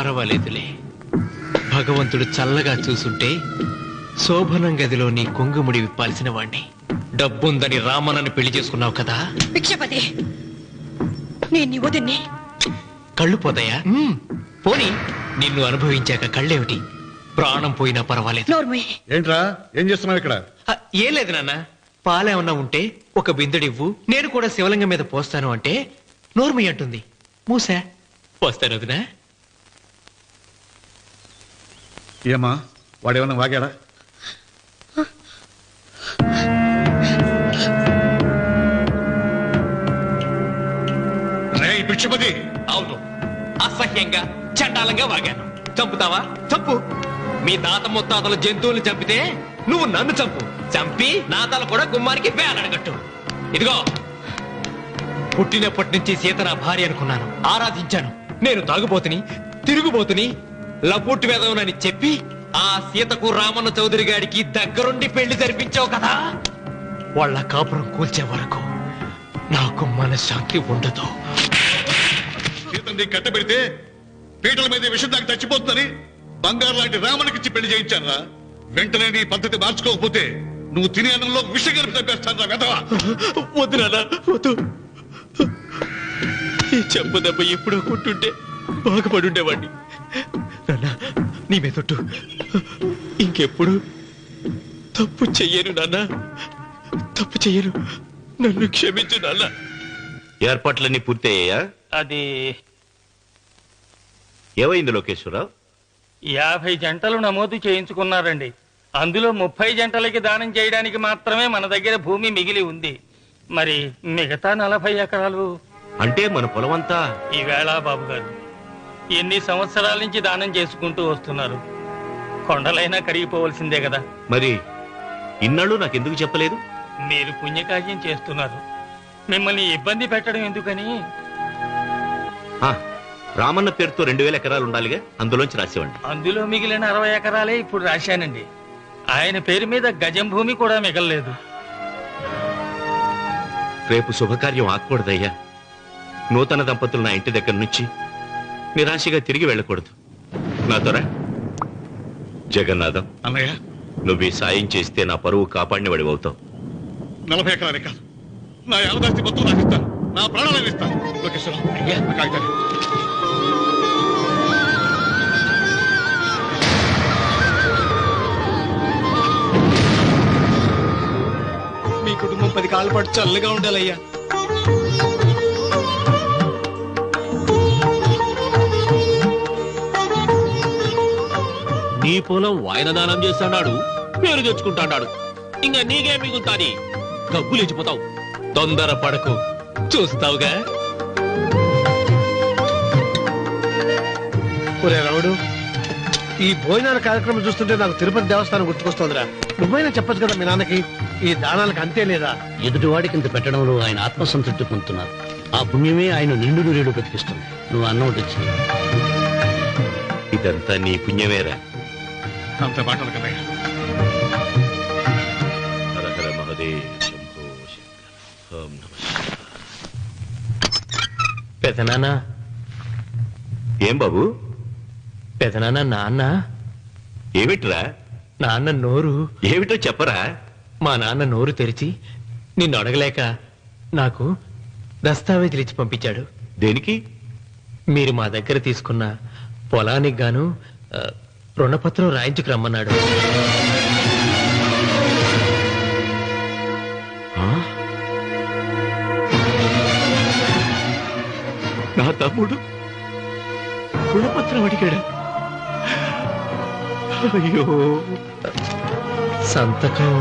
పర్వాలేదులే. భగవంతుడు చల్లగా చూసుంటే శోభనం గదిలో నీ కొంగుముడి విప్పాల్సిన వాణ్ణి. డబ్బుందని రామన్నని పెళ్లి చేసుకున్నావు కదా. భిక్షపతి, నేను నీ వదిన్ని. కళ్ళు పోతాయా? పోనీ, నిన్ను అనుభవించాక కళ్ళేమిటి? ప్రాణం పోయినా పర్వాలేదు. ఏంట్రా, ఏం చేస్తున్నావు ఇక్కడ? ఏం లేదు నాన్న, పాలేమన్నా ఉంటే ఒక బిందుడివ్వు, నేను కూడా శివలింగం మీద పోస్తాను అంటే నోర్మి అంటుంది. మూసా పోస్తాను వదినా. ఏమా, వాడేమన్నా వాగాడా? భిక్షపతి, అవును, అసహ్యంగా చండాలంగా వాగాను. చంపుతావా? చంపు. మీ తాత ముత్తాతలు జంతువులు చంపితే నువ్వు నన్ను చంపు. చంపి నా తల కూడా గుమ్మానికి వేలాడగట్టు. ఇదిగో, పుట్టినప్పటి నుంచి సీత నా భార్య అనుకున్నాను, ఆరాధించాను. నేను తాగుబోతుని, తిరుగుబోతుని, లపుట్టు వేదవునని చెప్పి ఆ సీతకు రామన్న చౌదరి గారికి దగ్గరుండి పెళ్లి జరిపించావు కదా. వాళ్ళ కాపురం కూల్చే వరకు నాకు మనశ్శాంతి ఉండదు. సీతని కట్టబెడితే పీటల మీద విషం దాకా చచ్చిపోతుందని బంగారు లాంటి రామునికిచ్చి పెళ్లి చేయించారా? వెంటనే నీ పద్ధతి మార్చుకోకపోతే నువ్వు తినే అన్నంలో విషం కలిపి తప్పేస్తాను వెధవా. వద్దు నాన్న, వద్దు. ఈ చెప్పు దెబ్బ ఎప్పుడో కొట్టుంటే బాగుపడుండేవాడిని. నాన్న, నీ మీదొట్టు, ఇంకెప్పుడు తప్పు చెయ్యను నాన్న, తప్పు చెయ్యను. నన్ను క్షమించు నాన్న. ఏర్పాట్లన్నీ పూర్తయ్యాయా? అది ఏమైంది లోకేశ్వరరావు? 50 జంటలు నమోదు చేయించుకున్నారండి. అందులో 30 జంటలకి దానం చేయడానికి మాత్రమే మన దగ్గర భూమి మిగిలి ఉంది. మరి మిగతా 40 ఎకరాలు అంటే మన పొలమంతా ఈవేళ బాబు గారు ఎన్ని సంవత్సరాల నుంచి దానం చేసుకుంటూ వస్తున్నారు. కొండలైనా కరిగిపోవలసిందే కదా. మరి ఇన్నాళ్ళు నాకెందుకు చెప్పలేదు? మీరు పుణ్యకార్యం చేస్తున్నారు, మిమ్మల్ని ఇబ్బంది పెట్టడం ఎందుకని. రామన్న పేరుతో 2000 ఎకరాలు ఉండాలిగా, అందులోంచి రాసేవండి. అందులో మిగిలిన 60 ఎకరాలే ఇప్పుడు రాశానండి. ఆయన పేరు మీద గజం భూమి కూడా మిగలలేదు. రేపు శుభకార్యం ఆకూడదయ్యా. నూతన దంపతులు నా ఇంటి దగ్గర నుంచి నిరాశగా తిరిగి వెళ్ళకూడదు. నాతోరా జగన్నాథం. అన్నయ్య, నువ్వు ఈ సాయం చేస్తే నా పరువు కాపాడిన వాడివవుతావు. 40 ఎకరాలే కాదు, నా యావదాస్తి మొత్తం నాకు ఇస్తాను, నా ప్రాణాలను ఇస్తాను. లోకేశ్వరరావు, అయ్యా కాగితాలు. మీ కుటుంబం 10 కాళ్ళ పాటు చల్లగా ఉండాలయ్యా. నీ పొలం వాయన దానం చేస్తాడు, పేరు తెచ్చుకుంటాడు. ఇంకా నీకే మిగులుతాని గబ్బు లేచిపోతావు. తొందర పడకు, చూస్తావుగా. ఒరే రావుడు, ఈ భోజనాల కార్యక్రమం చూస్తుంటే నాకు తిరుపతి దేవస్థానం గుర్తుకొస్తోందిరా. నువ్వైనా చెప్పచ్చు కదా మీ నాన్నకి, ఈ దానాలకు అంతే లేదా? ఎదుటివాడికి ఇంత పెట్టడంలో ఆయన ఆత్మసంతృప్తి పొందుతున్నారు. ఆ పుణ్యమే ఆయన నిండు నూరేడు బ్రతికిస్తుంది. నువ్వు అన్నం వచ్చి ఇదంతా నీ పుణ్యమేరా. అంత మాటలు కదయ్యా. హర హర మహదేవ్ శంభో శంకర. ఓం నమః శివాయ. పెదనాన్న. ఏం బాబు? పెదనాన్న, నాన్న. ఏమిట్రా? నాన్న నోరు. ఏమిటో చెప్పరా. మా నాన్న నోరు తెరిచి నిన్ను అడగలేక నాకు దస్తావేజీలు ఇచ్చి పంపించాడు. దేనికి? మీరు మా దగ్గర తీసుకున్న పొలానికి గాను రుణపత్రం రాయించుకు రమ్మన్నాడు. నా తమ్ముడు రుణపత్రం అడిగాడా? అయ్యో, సంతకం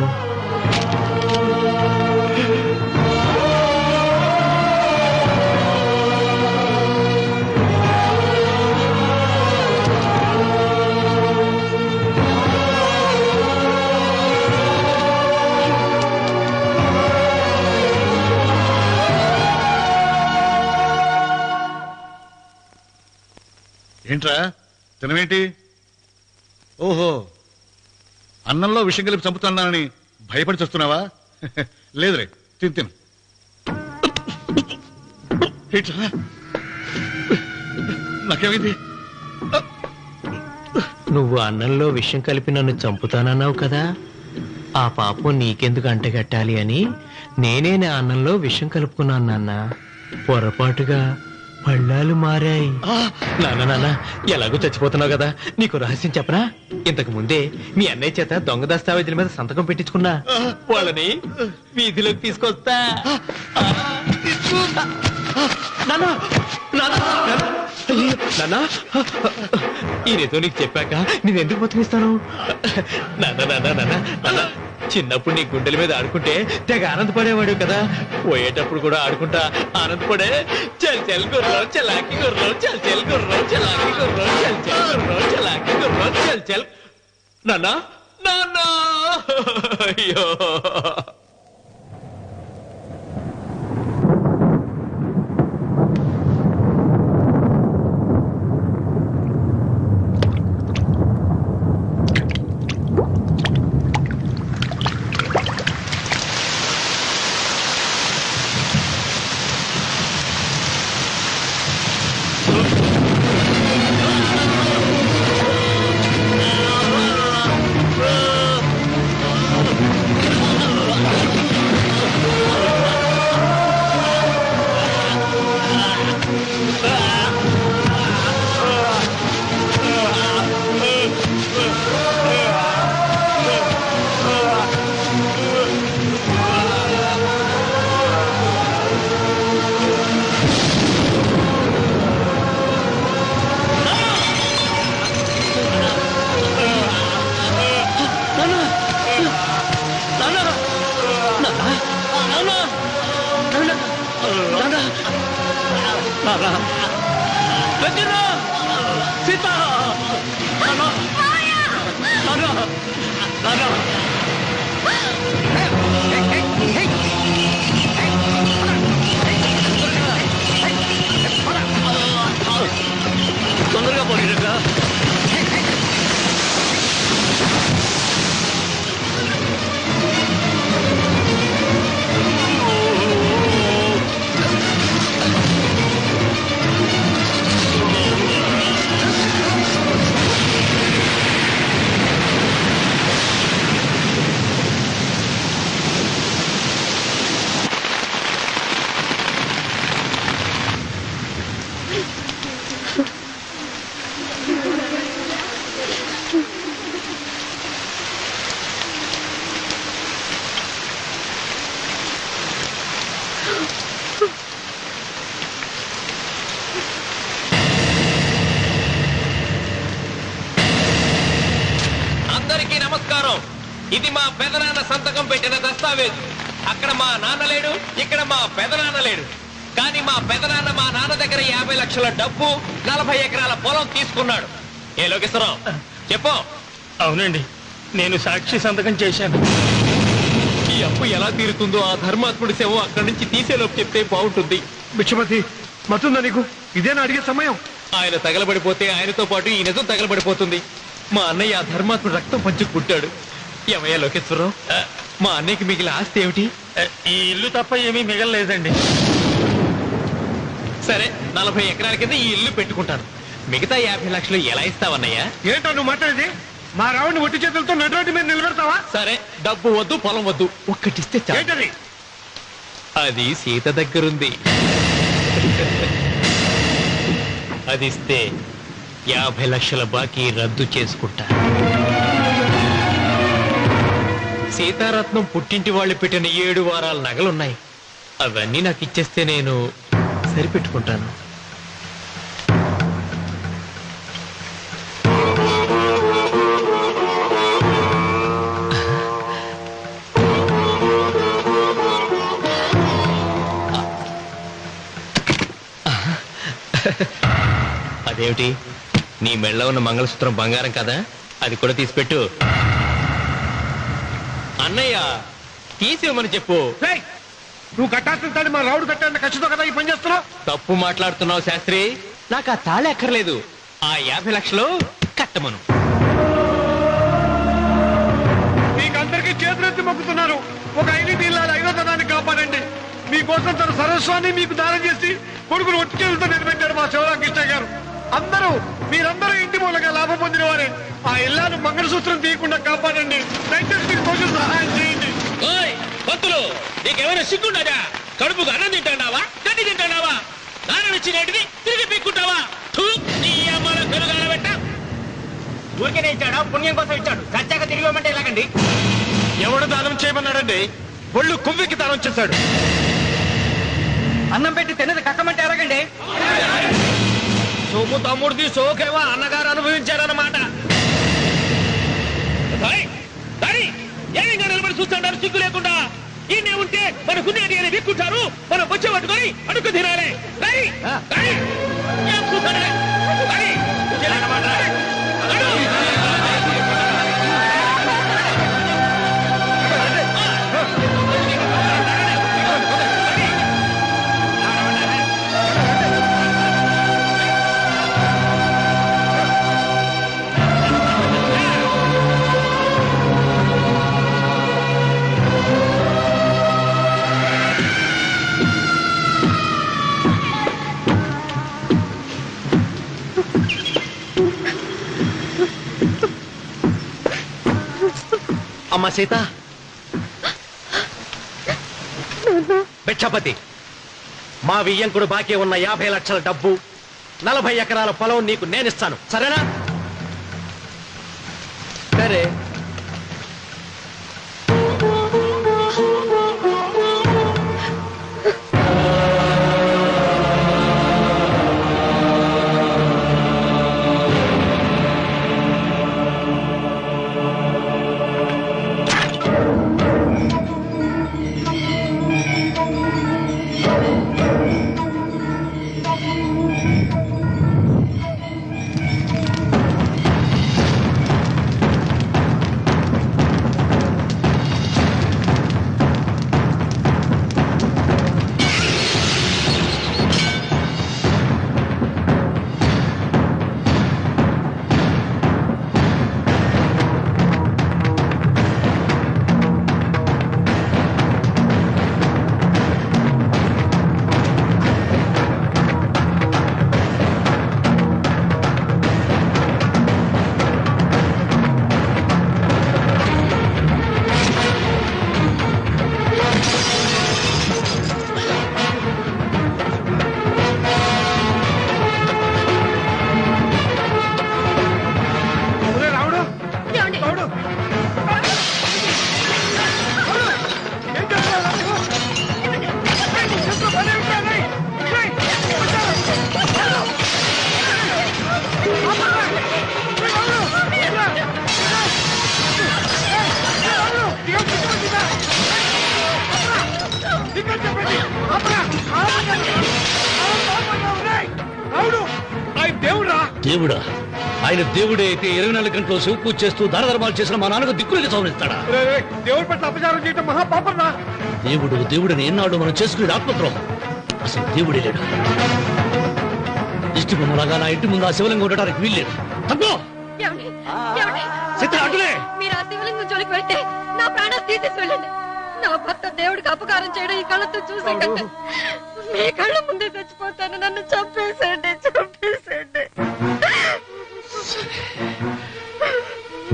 ఏంట్రా తినవేంటి? ఓహో, అన్నంలో విషం కలిపి చంపుతున్నానని భయపడి చస్తున్నావా? లేదురే, తిను. నాకేమైంది? నువ్వు అన్నంలో విషం కలిపి నన్ను చంపుతానన్నావు కదా, ఆ పాపం నీకెందుకు అంటగట్టాలి అని నేనే నా అన్నంలో విషం కలుపుకున్నాను నాన్న. పొరపాటుగా పళ్ళాలు మారాయి. నాన్న ఎలాగో చచ్చిపోతున్నావు కదా, నీకు రహస్యం చెప్పనా? ఇంతకు ముందే మీ అన్నయ్య చేత దొంగ దస్తావేజీల మీద సంతకం పెట్టించుకున్నా. వాళ్ళని వీధిలోకి తీసుకొస్తా. నాన్న ఈ రేతో నీకు చెప్పాక నేను ఎందుకు బతికిస్తాను? నాన్న చిన్నప్పుడు నీ గుండెల మీద ఆడుకుంటే తెగ ఆనందపడేవాడు కదా, పోయేటప్పుడు కూడా ఆడుకుంటా ఆనందపడే. చల్ చల్ గుర్రం చలాకి గుర్రం, చల్ చల్ గుర్రం చలాకి గుర్రం, చల్ చల్ గుర్రం చలాకి గుర్రం, చల్ చల్. నాన్న అయ్యో తొందరగా పోయినగా. అందరికీ నమస్కారం. ఇది మా పెదనాన్న సంతకం పెట్టిన దస్తావేజు. అక్కడ మా నాన్న లేడు, ఇక్కడ మా పెదనాన్న లేడు. కానీ మా పెదనాన్న మా నాన్న దగ్గర 50 లక్షల డబ్బు, 40 ఎకరాల పొలం తీసుకున్నాడు. ఏ లోకేశ్వరరావు చెప్పు. అవునండి, నేను సాక్షి సంతకం చేశాను. ఈ అప్పు ఎలా తీరుతుందో ఆ ధర్మాత్ముడి శవం అక్కడి నుంచి తీసేలోపు చెప్తే బాగుంటుంది. బిక్షపతి మతుందా నీకు? ఇదేనా అడిగే సమయం? ఆయన తగలబడిపోతే ఆయనతో పాటు ఈ నిజం తగలబడిపోతుంది. మా అన్నయ్య ఆ ధర్మాత్ముడు రక్తం పంచుకు పుట్టాడు. ఏమయ్యా లోకేశ్వరరావు, మా అన్నయ్యకి మిగిలిన ఆస్తి ఏమిటి? ఈ ఇల్లు తప్ప ఏమీ మిగలలేదండి. సరే, 40 ఎకరాల కింద ఈ ఇల్లు పెట్టుకుంటాను. మిగతా 50 లక్షలు ఎలా ఇస్తావన్నయ్యా? ఏంటో నువ్వు మాట్లాడేది? మా రావుని ఒట్టి చేతులతో నడురోడ్డు మీద నిలబెడతావా? సరే, డబ్బు వద్దు, పొలం వద్దు, ఒక్కటిస్తే చాలు. ఏంటది? అది సీత దగ్గరుంది. అది ఇస్తే 50 లక్షల బాకీ రద్దు చేసుకుంటా. సీతారత్నం పుట్టింటి వాళ్ళు పెట్టిన 7 వారాల నగలున్నాయి. అవన్నీ నాకు ఇచ్చేస్తే నేను సరిపెట్టుకుంటాను. అదేమిటి, నీ మెళ్ళ ఉన్న మంగళసూత్రం బంగారం కదా, అది కూడా తీసిపెట్టు. అన్నయ్య తీసేమని చెప్పు. నువ్వు కట్టాల్సిన తాళి మా రావుడు కట్టాలని ఖచ్చితంగా కదా ఈ పని చేస్తున్నావు. తప్పు మాట్లాడుతున్నావు శాస్త్రి. నాకు ఆ తాళి అక్కర్లేదు, ఆ 50 లక్షలు కట్టమను. మీకందరికీ చేతులెత్తి మొక్కుతున్నారు. ఒక ఐనిటి ఇల్లాలి ఐదోతనాన్ని కాపాడండి. మీకోసం తన సర్వస్వాన్ని మీకు దానం చేసి కొడుకును ఒట్టి చేతులతో నిలబెట్టారు మా శివరామకృష్ణ గారు. మీరందరూ ఇంటి మూలంగా లాభం పొందిన వారే. ఆ ఇల్లాను మంగళసూత్రం తీయకుండా కాపాడండి. దయచేసి మీరు కొంచెం సహాయం చేయండి. భక్తులు నీకేమైనా సిగ్గుండదా? కడుపుకు అన్నం తింటాడావా, గడ్డి తింటాడావా? దానం ఇచ్చినట్టుది తిరిగి పీక్కుంటావా? నీ అమ్మాల పెరుగాల పెట్ట ఊరికేనే ఇచ్చాడా? పుణ్యం కోసం ఇచ్చాడు. చచ్చాక తిరిగి ఇవ్వమంటే ఎలాగండి? ఎవడు దానం చేయమన్నాడండి? ఒళ్ళు కొవ్వెక్కి దానం చేశాడు. అన్నం పెట్టి తిన్నది కక్కమంటే ఎలాగండి? సోము తమ్ముడిది సోకేవో అన్నగారు అనుభవించారన్నమాట. ఏమి నిలబడి చూస్తుంటారు సిగ్గు లేకుండా? ఈయనే ఉంటే మన గుండె అని విక్కుంటారు, మనం వచ్చే పట్టుకొని అడుగు తినాలి. ఏం చూస్తాడే? అమ్మ సీత, భిక్షపతి, మా వియ్యంకుడు బాకీ ఉన్న 50 లక్షల డబ్బు, 40 ఎకరాల పొలం నీకు నేనిస్తాను, సరేనా? సరే. దేవుడా? ఆయన దేవుడే అయితే 24 గంటలు శివ పూజ చేస్తూ దాన ధర్మాలు చేసిన మా నాన్నకు దిక్కులకి సౌరిస్తాడా? దేవుడి పట్ల అపచారం చేయటం మహాపాపం. దేవుడిని ఎన్నాడు మనం చేసుకునే ఆత్మద్రోహం. అసలు దేవుడే లేడు. దిష్టి బొమ్మలాగా నా ఇంటి ముందు ఆ శివలింగం ఉండటానికి వీల్లేదు. మీరు ఆ శివలింగం జోలికి వెళ్తే నా ప్రాణాలు తీసేసి వెళ్ళండి. నా భర్త దేవుడికి అపకారం చేయడం ఈ కళ్ళతో చూసే కంటే మీ కళ్ళ ముందే చచ్చిపోతాను. నన్ను చంపేసేయండి.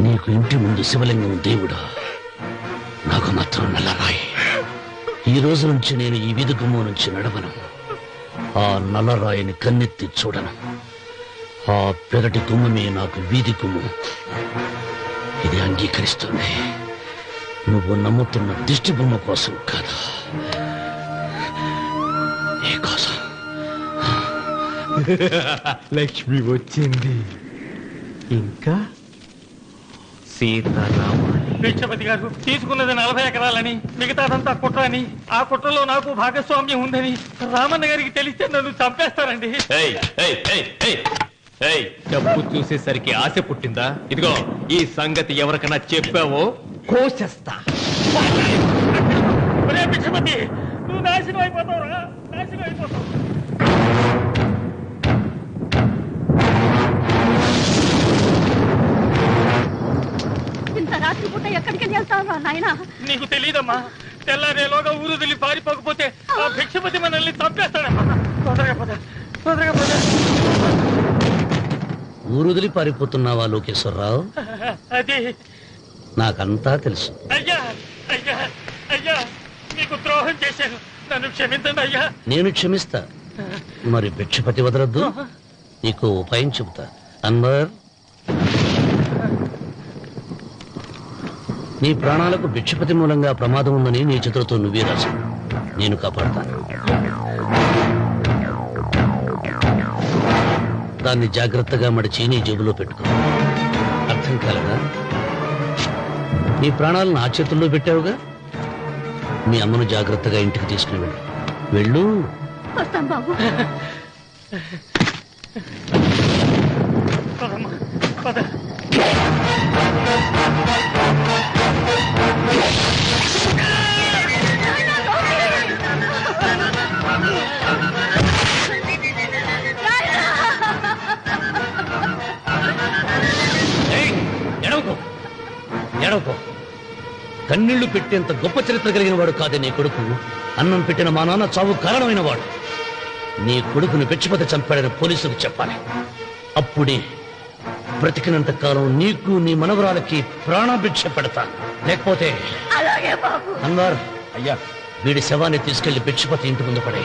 నీకు ఇంటి ముందు శివలింగం దేవుడా, నాకు మాత్రం నల్లరాయి. ఈ రోజు నుంచి నేను ఈ వీధి గుమ్మం నుంచి నడవను. ఆ నల్లరాయిని కన్నెత్తి చూడను. ఆ పెరటి గుమ్మమే నాకు వీధి గుమ్మం. ఇది అంగీకరిస్తుంది. నువ్వు నమ్ముతున్న దిష్టి బొమ్మ కోసం కాదా, నీ కోసం. లక్ష్మి వచ్చింది. ఇంకా సీతారామాలి. భిక్షపతి గారు తీసుకున్నది 40 ఎకరాలని, మిగతాదంతా కుట్ర అని, ఆ కుట్రలో నాకు భాగస్వామ్యం ఉందని రామన్న గారికి తెలిస్తే నన్ను చంపేస్తారండి. డబ్బు చూసేసరికి ఆశ పుట్టిందా? ఇదిగో ఈ సంగతి ఎవరికైనా చెప్పావో కోసేస్తా. భిక్షపతి, నువ్వు నాశనం అయిపోతావురా, నాశనం అయిపోతావు. ఇంత రాత్రిపూట ఎక్కడికి వెళ్తావా నాయనా? నీకు తెలియదమ్మా, తెల్లారేలోగా ఊరు వదిలి పారిపోకపోతే ఆ భిక్షపతి మనల్ని చంపేస్తాడమ్మా. తొందరగా పద. ఊరుదిలి పారిపోతున్నావా లోకేశ్వరరావు? అది నాకంతా తెలుసు. అయ్యా అయ్యా అయ్యా, మీకు ద్రోహం చేశాను, నన్ను క్షమించండి అయ్యా. నేను క్షమిస్తా, మరి భిక్షపతి వదలద్దు. నీకు ఉపాయం చెబుతా. అన్వర్, నీ ప్రాణాలకు భిక్షపతి మూలంగా ప్రమాదం ఉందని నీ చేతులతో నువ్వే రాసి, నేను కాపాడతాను. దాన్ని జాగ్రత్తగా మడిచి నీ జేబులో పెట్టుకో. అర్థం కాలేదా? నీ ప్రాణాలను నా చేతుల్లో పెట్టావుగా, మీ అమ్మను జాగ్రత్తగా ఇంటికి తీసుకుని వెళ్ళు. వెళ్ళు. వస్తాం బాబు. పదమ్మా, పద. ఎడవకో. కన్నీళ్లు పెట్టేంత గొప్ప చరిత్ర కలిగిన వాడు కాదే నీ కొడుకు. అన్నం పెట్టిన మా నాన్న చావు కారణమైన వాడు. నీ కొడుకును భిక్షపతి చంపాడని పోలీసులకు చెప్పాలి. అప్పుడే బ్రతికినంత కాలం నీకు నీ మనవరాలకి ప్రాణభిక్ష పెడతా. లేకపోతే అలాగే బాబు. అన్వర్, అయ్యా, వీడి శవాన్ని తీసుకెళ్లి భిక్షపతి ఇంటి ముందు పడే.